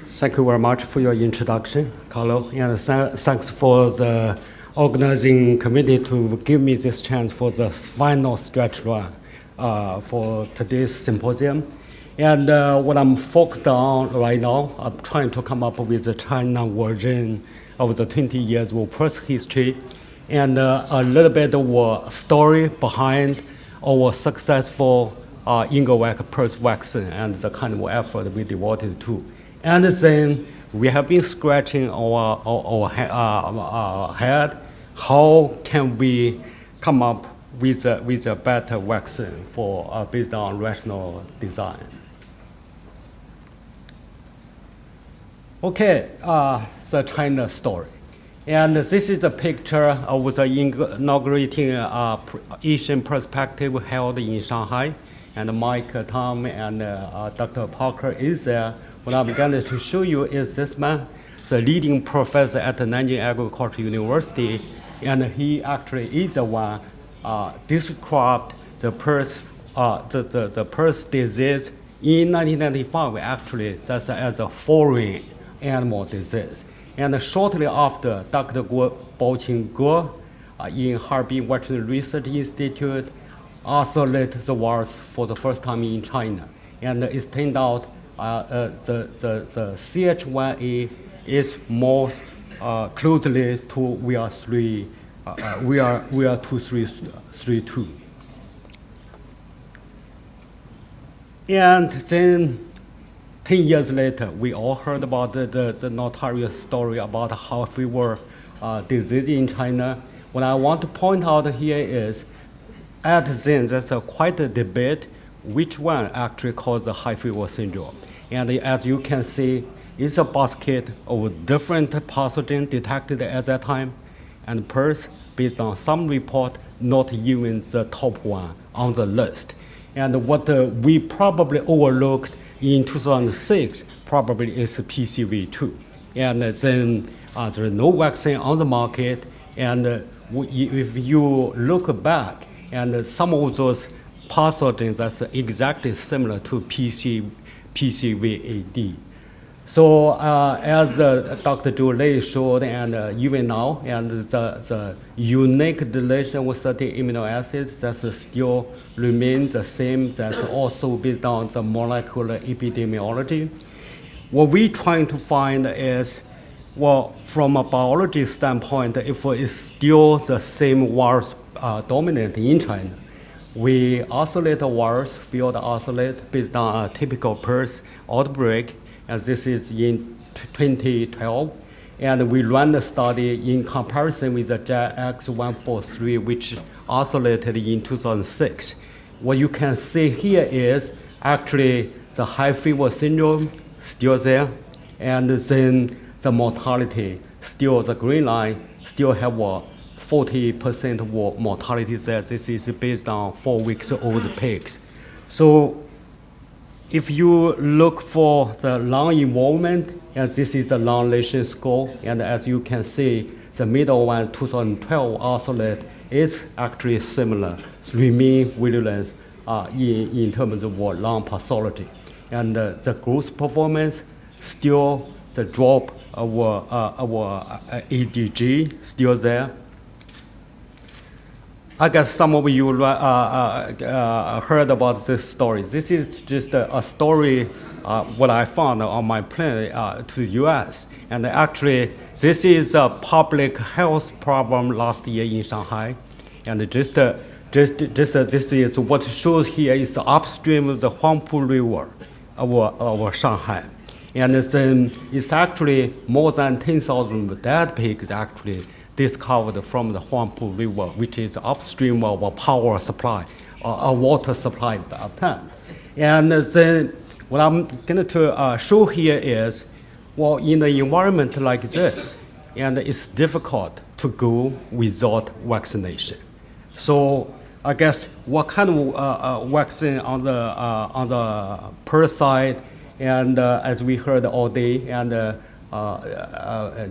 Thank you very much for your introduction, Carlo, and thanks for the organizing committee to give me this chance for the final stretch run for today's symposium. And what I'm focused on right now, I'm trying to come up with a China version of the 20 years of PRRS history and a little bit of a story behind our successful Ingovac PRRS vaccine and the kind of effort we devoted to. And then we have been scratching our head. How can we come up with a better vaccine for based on rational design? Okay, the China story. And this is a picture of the inaugurating Asian perspective held in Shanghai. And Mike, Tom, and Dr. Parker is there. What I'm going to show you is this man, the leading professor at the Nanjing Agricultural University, and he actually is the one described the PRRS disease in 1995. Actually, that's as a foreign animal disease. And shortly after, Dr. Baoqing Guo in Harbin Veterinary Research Institute isolated the virus for the first time in China. And it turned out the CH1A is more closely to VR2332. And then 10 years later, we all heard about the notorious story about high fever disease in China. What I want to point out here is, at then, there's quite a debate which one actually causes the high fever syndrome. And as you can see, it's a basket of different pathogens detected at that time. And PRRS, based on some report, not even the top one on the list. And what we probably overlooked in 2006 probably is PCV2. And then there's no vaccine on the market. And if you look back, and some of those pathogens that's exactly similar to PCVAD. So as Dr. Zhou Lei showed, and even now, and the unique deletion with certain amino acids that still remain the same, that's also based on the molecular epidemiology. What we're trying to find is, well, from a biology standpoint, if it's still the same virus dominant in China, we isolate the virus, field isolate, based on a typical PRRS outbreak, and this is in 2012. And we run the study in comparison with the JX143, which isolated in 2006. What you can see here is actually the high fever syndrome still there, and then the mortality, still the green line, still have a 40% of mortality there. This is based on 4 weeks old pigs. So if you look for the lung involvement, and this is the lung lesion score, and as you can see, the middle one, 2012 isolate, is actually similar, remain virulence in terms of lung pathology. And the growth performance, still the drop of ADG, still there. I guess some of you heard about this story. This is just a story, what I found on my plane to the US. And actually, this is a public health problem last year in Shanghai. And this is what shows here is the upstream of the Huangpu River over Shanghai. And then it's actually more than 10,000 dead pigs actually discovered from the Huangpu River, which is upstream of a power supply, a water supply plant. And then what I'm going to show here is, well, in an environment like this, and it's difficult to go without vaccination. So I guess what kind of vaccine on the PRRS side, and as we heard all day, and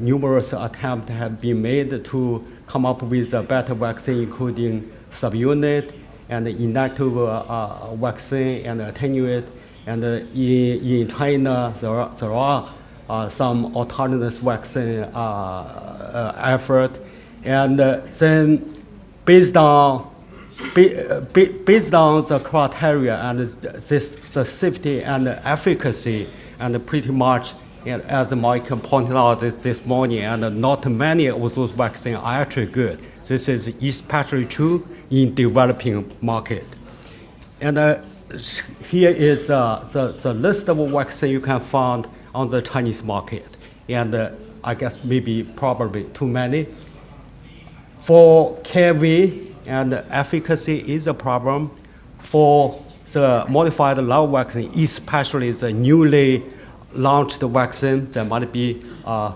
numerous attempts have been made to come up with a better vaccine, including subunit and inactive vaccine and attenuate. And in China, there are some autonomous vaccine effort, and then based on the criteria and the safety and efficacy, and pretty much, as Mike pointed out this morning, and not many of those vaccines are actually good. This is especially true in developing market. And here is the list of vaccines you can find on the Chinese market. And I guess probably too many. For KV, and efficacy is a problem. For the modified live vaccine, especially the newly launched vaccine, there might be a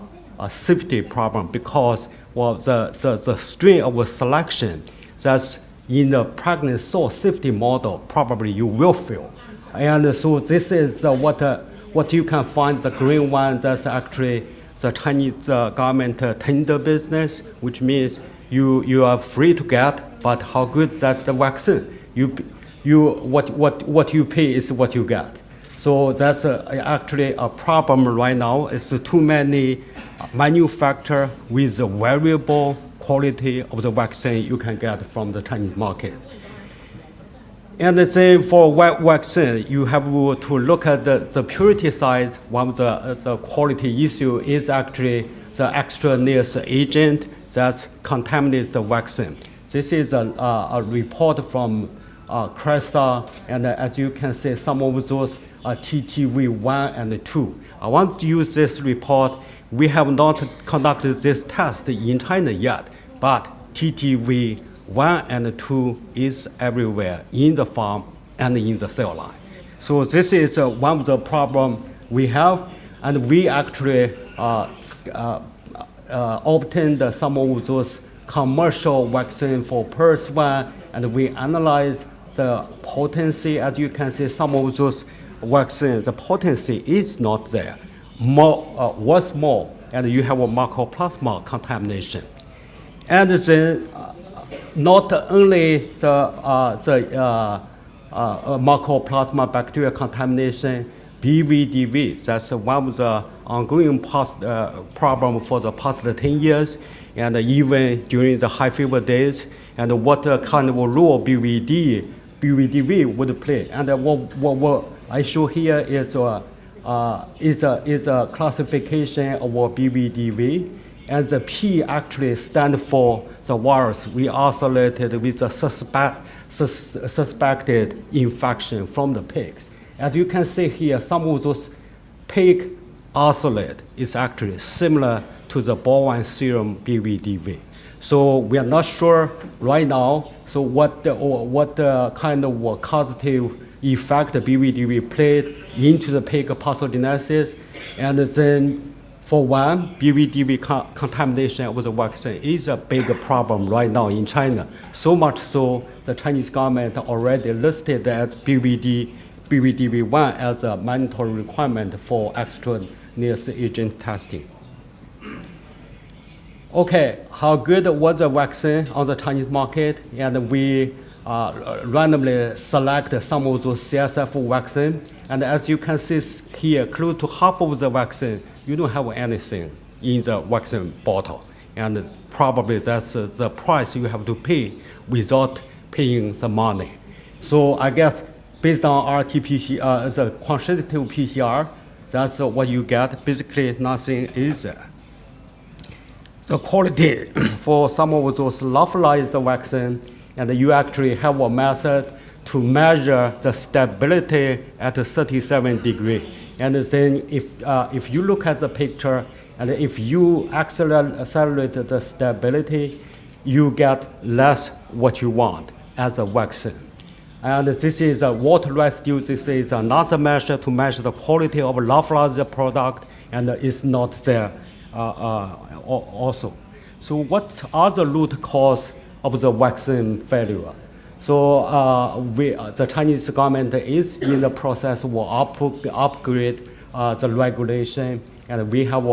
safety problem because the strain of selection that's in the pregnant source safety model, probably you will fail. And so this is what you can find, the green one, that's actually the Chinese government tender business, which means you are free to get, but how good that's the vaccine? What you pay is what you get. So that's actually a problem right now. It's too many manufacturers with a variable quality of the vaccine you can get from the Chinese market. And then for vaccine, you have to look at the purity side. One of the quality issue is actually the extraneous agent that contaminates the vaccine. This is a report from CRESA, and as you can see, some of those are TTV1 and 2. I want to use this report. We have not conducted this test in China yet, but TTV1 and 2 is everywhere in the farm and in the cell line. So this is one of the problems we have, and we actually obtained some of those commercial vaccine for PRRS1, and we analyze the potency. As you can see, some of those vaccines, the potency is not there. Was more, and you have a mycoplasma contamination. And then not only the mycoplasma bacteria contamination, BVDV, that's one of the ongoing problem for the past 10 years, and even during the high fever days, and what kind of role BVDV would play. And what I show here is a classification of BVDV, and the P actually stands for the virus we isolated with the suspected infection from the pigs. As you can see here, some of those pig isolate is actually similar to the bovine serum BVDV. So we are not sure right now. So what kind of causative effect the BVDV played into the pig pathogenesis, and then for one, BVDV contamination of the vaccine is a big problem right now in China. So much so, the Chinese government already listed that BVDV1 as a mandatory requirement for extraneous agent testing. Okay, how good was the vaccine on the Chinese market? And we randomly select some of those CSF vaccine. And as you can see here, close to half of the vaccine, you don't have anything in the vaccine bottle. And probably that's the price you have to pay without paying the money. So I guess based on RT-PCR, the quantitative PCR, that's what you get. Basically, nothing is there. The quality for some of those lyophilized vaccine, and you actually have a method to measure the stability at 37 degrees. And then if you look at the picture, and if you accelerate the stability, you get less what you want as a vaccine. And this is a water residue. This is another measure to measure the quality of lyophilized product, and it's not there also. So what are the root cause of the vaccine failure? So the Chinese government is in the process of upgrade the regulation, and we have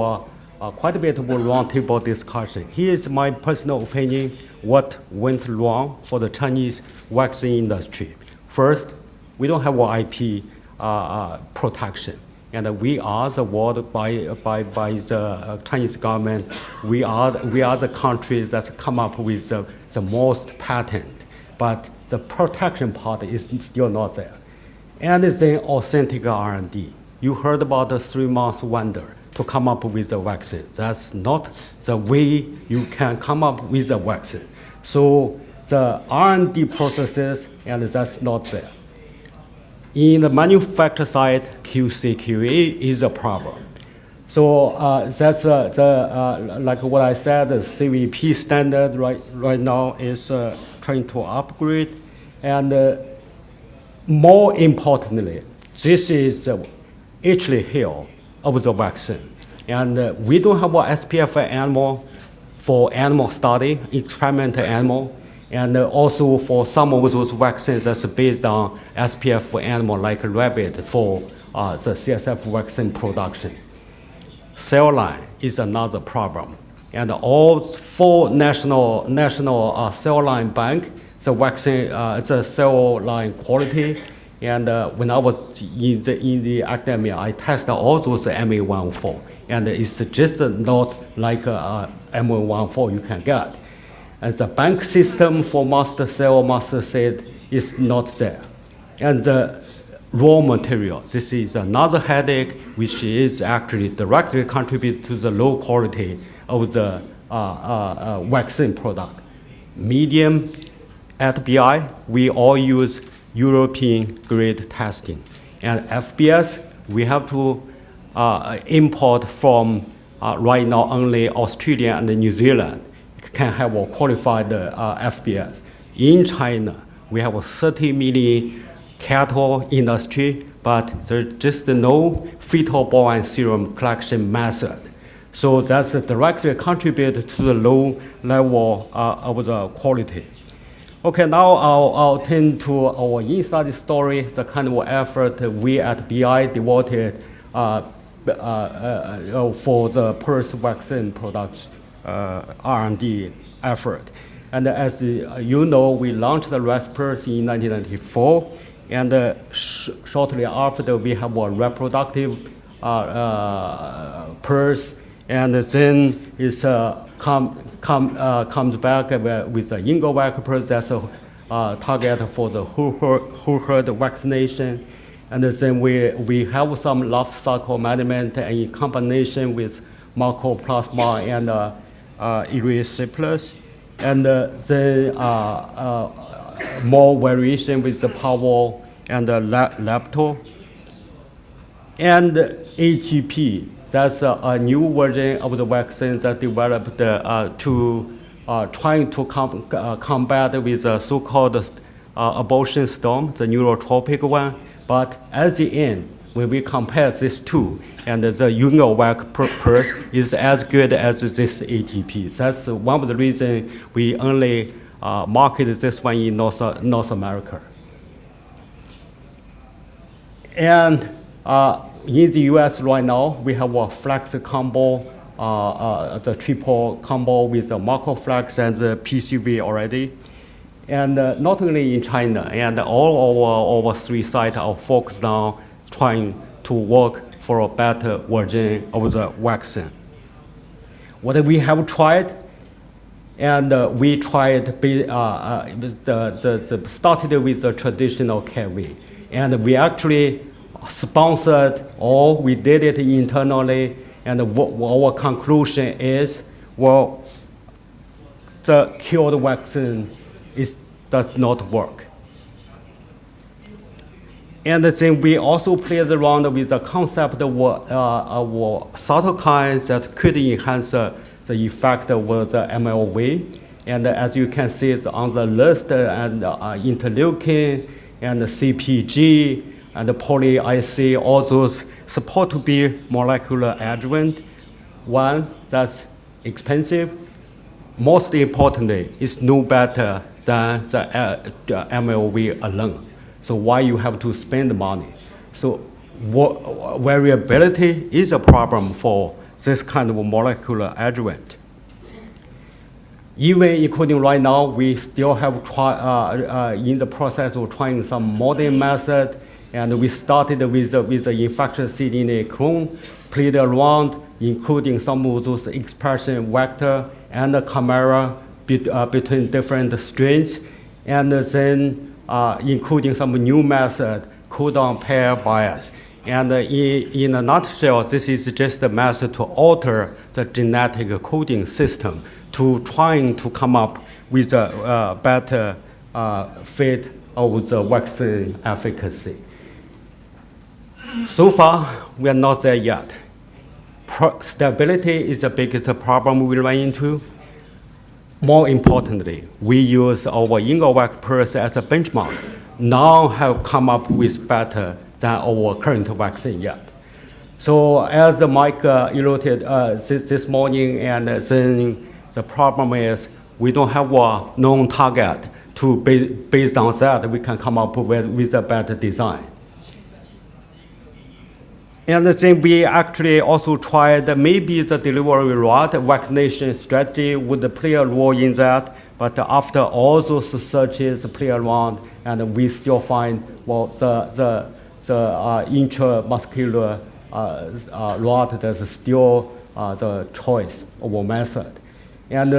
quite a bit of a roundtable discussion. Here is my personal opinion, what went wrong for the Chinese vaccine industry. First, we don't have IP protection. And we are the world by the Chinese government. We are the country that's come up with the most patent, but the protection part is still not there. And then authentic R&D. You heard about the 3-month wonder to come up with a vaccine. That's not the way you can come up with a vaccine. So the R&D processes, and that's not there. In the manufacturer side, QC, QA is a problem. So that's like what I said, the CVP standard right now is trying to upgrade. And more importantly, this is the Achilles heel of the vaccine. And we don't have a SPF animal for animal study, experimental animal. And also for some of those vaccines that's based on SPF animal like rabbit for the CSF vaccine production. Cell line is another problem. And all 4 national cell line bank, the vaccine, the cell line quality. And when I was in the academia, I tested all those MA104. And it's just not like MA104 you can get. And the bank system for master cell, master seed is not there. And the raw material, this is another headache, which is actually directly contribute to the low quality of the vaccine product. Medium at BI, we all use European grade testing. And FBS, we have to import from right now only Australia and New Zealand can have a qualified FBS. In China, we have a 30 million cattle industry, but there's just no fetal bovine serum collection method. So that's directly contributed to the low level of the quality. Okay, now I'll turn to our inside story, the kind of effort we at BI devoted for the PRRS vaccine production. R&D effort. And as you know, we launched the RESPERS in 1994, and shortly after we have a reproductive PRRS, and then it comes back with the Ingovac PRRS that's a target for the whole herd vaccination. And then we have some life cycle management in combination with Mycoplasma and erysipelas, and then more variation with the power and the lepto. And ATP, that's a new version of the vaccine that developed to trying to combat with the so-called abortion storm, the neurotropic one. But at the end, when we compare these two, and the Ungovac PRRS is as good as this ATP. That's one of the reasons we only market this one in North America. And in the US right now, we have a flex combo, the triple combo with the Marcoflex and the PCV already. And not only in China, and all our 3 sites are focused on trying to work for a better version of the vaccine. What we have tried, and we tried started with the traditional KV, and we actually sponsored, or we did it internally, and our conclusion is, well, the cured vaccine does not work. And then we also played around with the concept of cytokines that could enhance the effect of the MLV. And as you can see, it's on the list, and interleukin and CPG and poly-IC, all those support to be molecular adjuvant. One, that's expensive. Most importantly, it's no better than the MLV alone. So why you have to spend money? So variability is a problem for this kind of molecular adjuvant. Even including right now, we still have in the process of trying some modern method, And we started with the infectious cDNA clone, played around, including some of those expression vector and the camera between different strains, and then including some new method, codon pair bias. And in a nutshell, this is just a method to alter the genetic coding system to trying to come up with a better fit of the vaccine efficacy. So far, we are not there yet. Stability is the biggest problem we run into. More importantly, we use our IngoVac PRRS as a benchmark. Now have come up with better than our current vaccine yet. So as Mike alluded this morning, and then the problem is we don't have a known target to based on that we can come up with a better design. And then we actually also tried maybe the delivery route vaccination strategy would play a role in that, but after all those searches play around, and we still find, well, the intramuscular route is still the choice of a method. And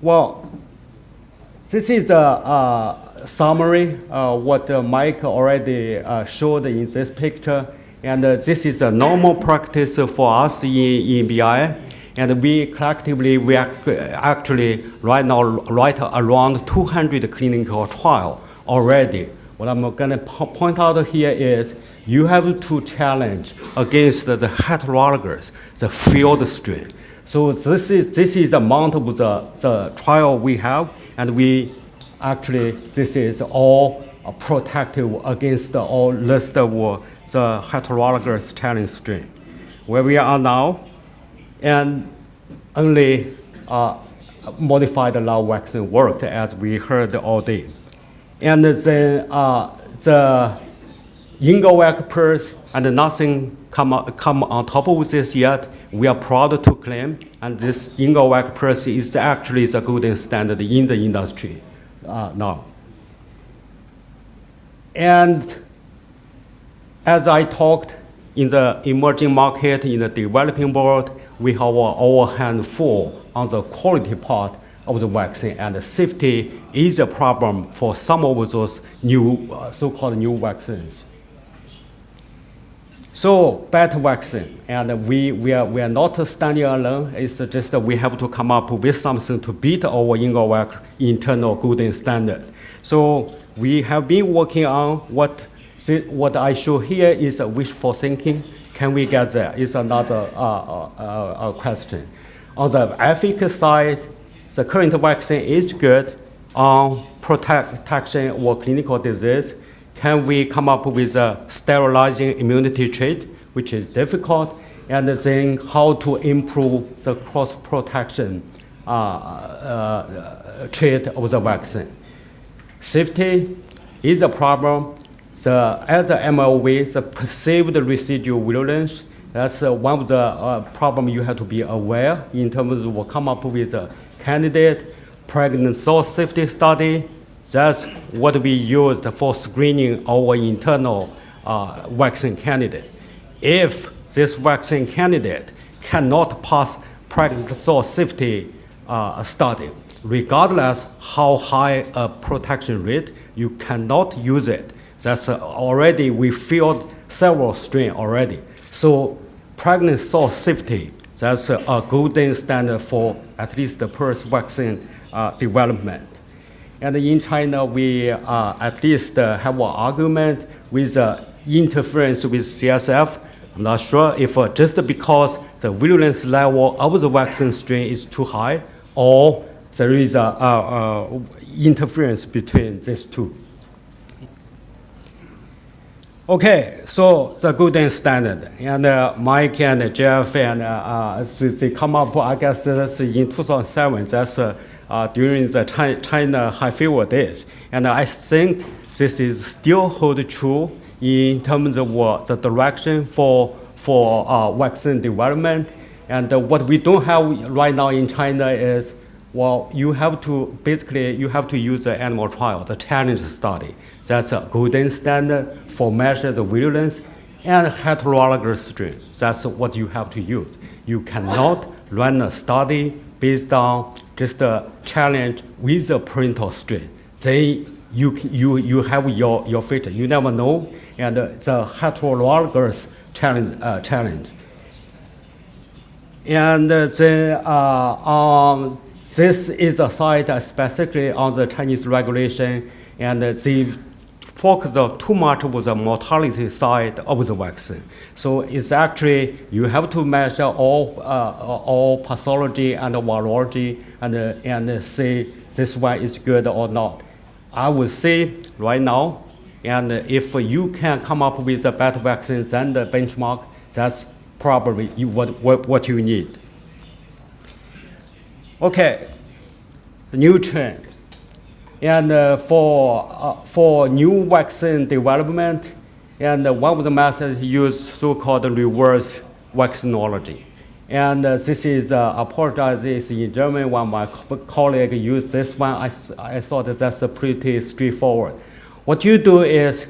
well, this is the summary, what Mike already showed in this picture. And this is a normal practice for us in BI. And we collectively, we actually right now write around 200 clinical trials already. What I'm going to point out here is you have to challenge against the heterologous, the field strain. So this is the amount of the trial we have, and we actually, this is all protective against all list of the heterologous challenge strain. Where we are now, and only modified live vaccine worked, as we heard all day. And then the IngoVac PRRS and nothing come on top of this yet. We are proud to claim, and this IngoVac PRRS is actually the golden standard in the industry now. And as I talked, in the emerging market, in the developing world, we have our hand full on the quality part of the vaccine, and the safety is a problem for some of those new, so-called new vaccines. So, better vaccine, and we are not standing alone. It's just that we have to come up with something to beat our IngoVac internal golden standard. So we have been working on what I show here is a wishful thinking. Can we get there? Is another question. On the efficacy side, the current vaccine is good on protection or clinical disease. Can we come up with a sterilizing immunity trait, which is difficult, and then how to improve the cross-protection trait of the vaccine. Safety is a problem. As the MOV, the perceived residual virulence, that's one of the problems you have to be aware in terms of come up with a candidate. Pregnant source safety study, that's what we used for screening our internal vaccine candidate. If this vaccine candidate cannot pass pregnant source safety study, regardless how high a protection rate, you cannot use it. That's already, we failed several strains already. So pregnant source safety, that's a golden standard for at least the PRRS vaccine development. And in China, we at least have an argument with interference with CSF. I'm not sure if just because the virulence level of the vaccine strain is too high, or there is interference between these two. Okay, so the golden standard, and Mike and Jeff and they come up, I guess that's in 2007, that's during the China high fever days. And I think this is still hold true in terms of the direction for vaccine development. And what we don't have right now in China is well, you have to use the animal trial, the challenge study. That's a golden standard for measure the virulence, and heterologous strain. That's what you have to use. You cannot run a study based on just a challenge with a parental strain. Then you have your feature. You never know, and the heterologous challenge. And then this is a site specifically on the Chinese regulation, and they focus too much on the mortality side of the vaccine. So it's actually, you have to measure all pathology and virology and say this one is good or not. I would say right now, and if you can come up with a better vaccine than the benchmark, that's probably what you need. Okay, new trend. And for new vaccine development, and one of the methods use so-called reverse vaccinology. And this is, apologize, this in German. One of my colleagues used this one. I thought that's pretty straightforward. What you do is,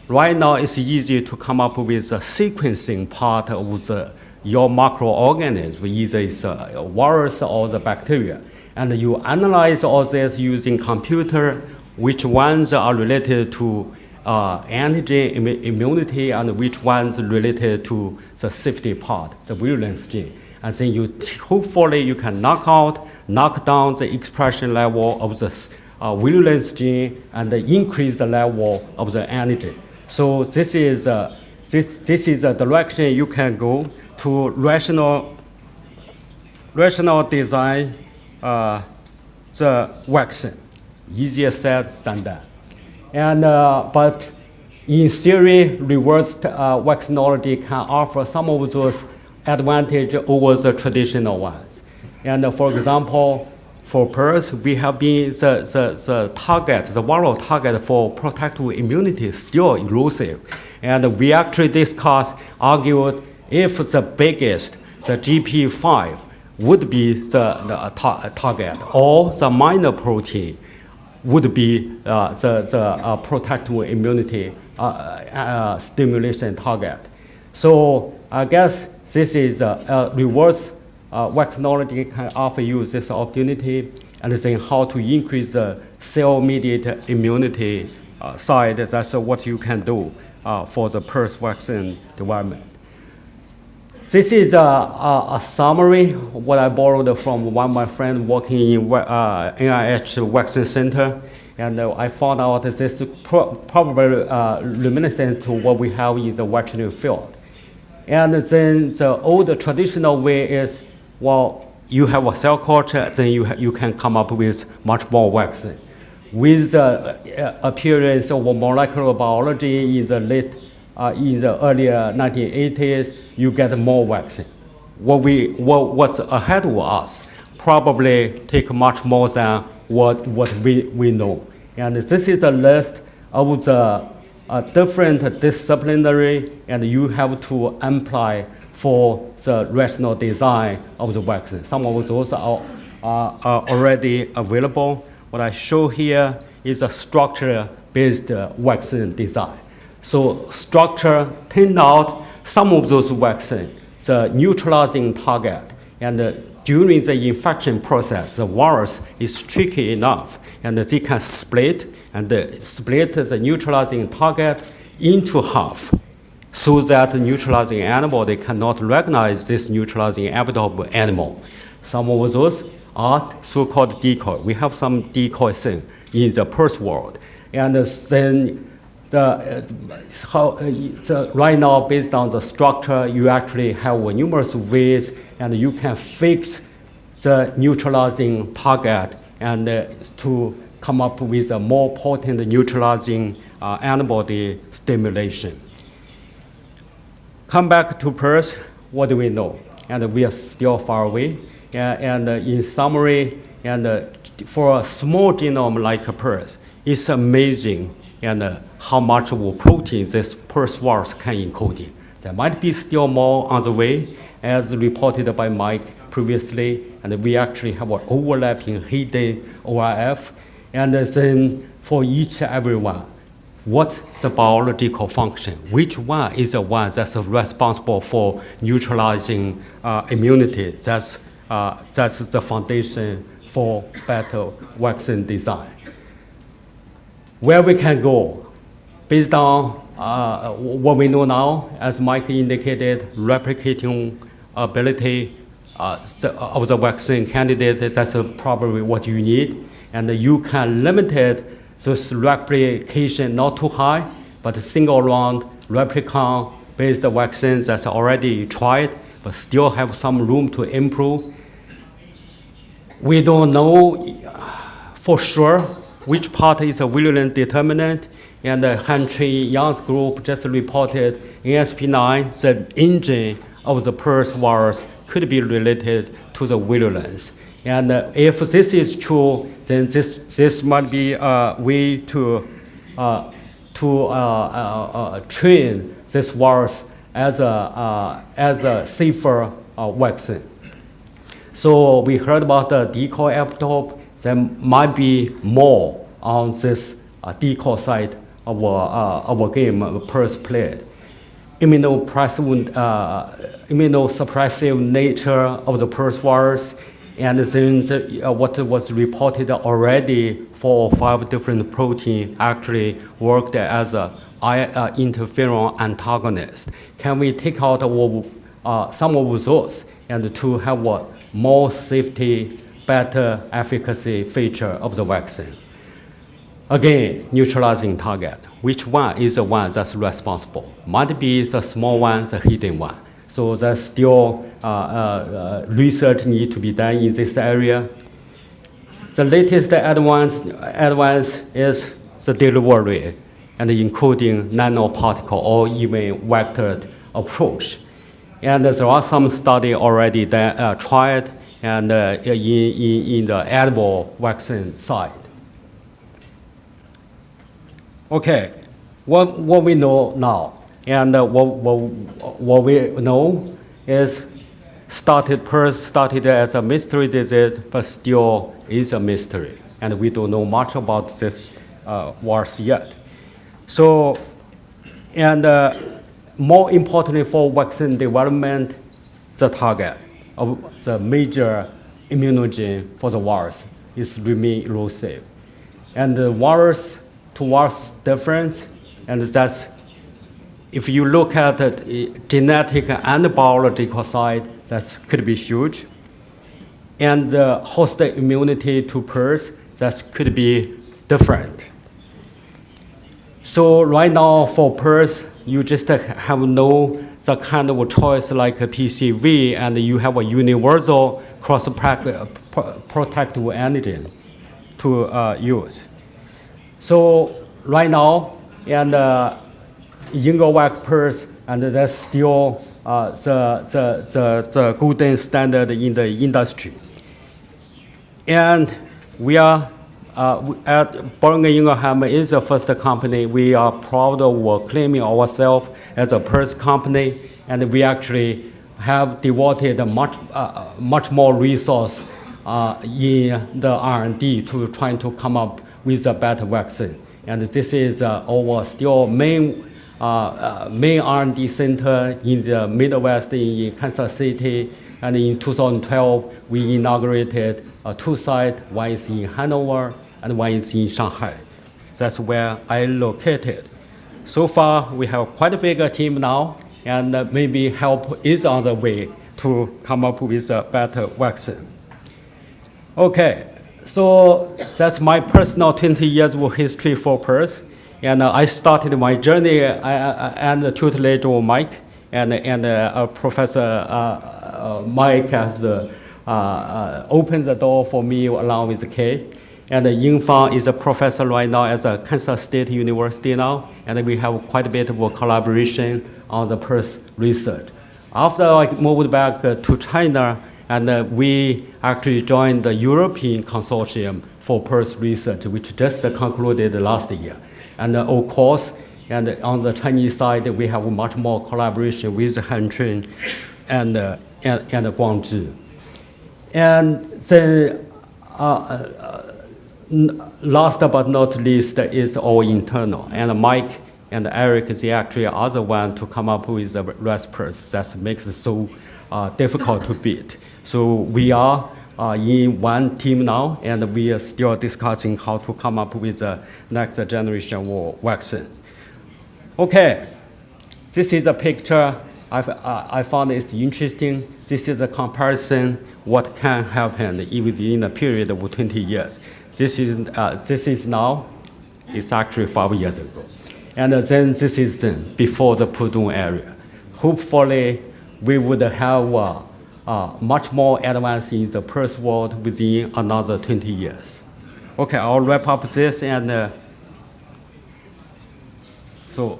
right now it's easy to come up with a sequencing part of your microorganism, either it's a virus or the bacteria. And you analyze all this using computer, which ones are related to antigen immunity and which ones related to the safety part, the virulence gene. And then hopefully you can knock down the expression level of the virulence gene and increase the level of the antigen. So this is the direction you can go to rational design the vaccine. Easier said than done. And but in theory, reverse vaccinology can offer some of those advantage over the traditional ones. And for example, for PRRS, we have been the target, the viral target for protective immunity still elusive. And we actually argued if the biggest, the GP5, would be the target, or the minor protein would be the protective immunity stimulation target. So I guess this is reverse vaccinology can offer you this opportunity, and then how to increase the cell-mediated immunity side. That's what you can do for the PRRS vaccine development. This is a summary of what I borrowed from one of my friends working in NIH Vaccine Center. And I found out that this is probably reminiscent to what we have in the veterinary field. And then the old traditional way is, well, you have a cell culture, then you can come up with much more vaccine. With the appearance of molecular biology in the earlier 1980s, you get more vaccine. What's ahead of us probably take much more than what we know. And this is a list of the different disciplinary, and you have to apply for the rational design of the vaccine. Some of those are already available. What I show here is a structure-based vaccine design. So structure turned out some of those vaccines, the neutralizing target, and during the infection process, the virus is tricky enough, and they can split the neutralizing target into half, so that the neutralizing antibody cannot recognize this neutralizing epitope animal. Some of those are so-called decoy. We have some decoy thing in the PRRS world, and then right now, based on the structure, you actually have numerous ways, and you can fix the neutralizing target and to come up with a more potent neutralizing antibody stimulation. Come back to PRRS, what do we know? And we are still far away. And in summary, and for a small genome like PRRS, it's amazing and how much of protein this PRRS virus can encode in. There might be still more on the way, as reported by Mike previously, and we actually have an overlapping hidden ORF. And then for each and every one, what's the biological function? Which one is the one that's responsible for neutralizing immunity? That's the foundation for better vaccine design. Where we can go, based on what we know now, as Mike indicated, replicating ability of the vaccine candidate, that's probably what you need. And you can limit it, this replication not too high, but a single round replicon-based vaccines that's already tried, but still have some room to improve. We don't know for sure which part is a virulent determinant, and Shishan Yuan's group just reported in ASP9 the engine of the PRRS virus could be related to the virulence. And if this is true, then this might be a way to train this virus as a safer vaccine. So we heard about the decoy epitope. There might be more on this decoy side of a game PRRS played. Immunosuppressive nature of the PRRS virus, and then what was reported already, 4 or 5 different proteins actually worked as an interferon antagonist. Can we take out some of those and to have a more safety, better efficacy feature of the vaccine? Again, neutralizing target. Which one is the one that's responsible? Might be the small one, the hidden one. So there's still research need to be done in this area. The latest advance is the delivery and including nanoparticle or even vectored approach. And there are some studies already that tried and in the animal vaccine side. Okay, what we know now, and what we know is PRRS started as a mystery disease, but still is a mystery, and we don't know much about this virus yet. So, and more importantly for vaccine development, the target of the major immunogen for the virus is remain elusive, and the virus towards difference, and that's, if you look at the genetic and biological side, that could be huge. And the host immunity to PRRS, that could be different. So right now for PRRS, you just have no the kind of choice like a PCV, and you have a universal cross-protective antigen to use. So right now, and Yingvac PRRS, and that's still the golden standard in the industry. And we are at Boehringer Ingelheim is the first company. We are proud of claiming ourselves as a PRRS company, and we actually have devoted much more resource in the R&D to trying to come up with a better vaccine. And this is our still main R&D center in the Midwest in Kansas City. And in 2012, we inaugurated 2 sites, one is in Hanover and one is in Shanghai. That's where I located. So far, we have quite a big team now, and maybe help is on the way to come up with a better vaccine. Okay, so that's my personal 20 years of history for PRRS. And I started my journey and the tutelage of Mike, and Professor Mike has opened the door for me along with Kay. And Yingfang is a professor right now at the Kansas State University now, and we have quite a bit of collaboration on the PRRS research. After I moved back to China, and we actually joined the European Consortium for PRRS research, which just concluded last year. And of course, and on the Chinese side, we have much more collaboration with Hanchun and Guangzhou. And then last but not least is our internal. And Mike and Eric, they actually are the one to come up with the recipes that makes it so difficult to beat. So we are in one team now, and we are still discussing how to come up with the next generation vaccine. Okay, this is a picture I found it's interesting. This is a comparison what can happen within a period of 20 years. This is now, it's actually 5 years ago. And then this is then before the Pudong area. Hopefully, we would have much more advance in the PRRS world within another 20 years. Okay, I'll wrap up this and so.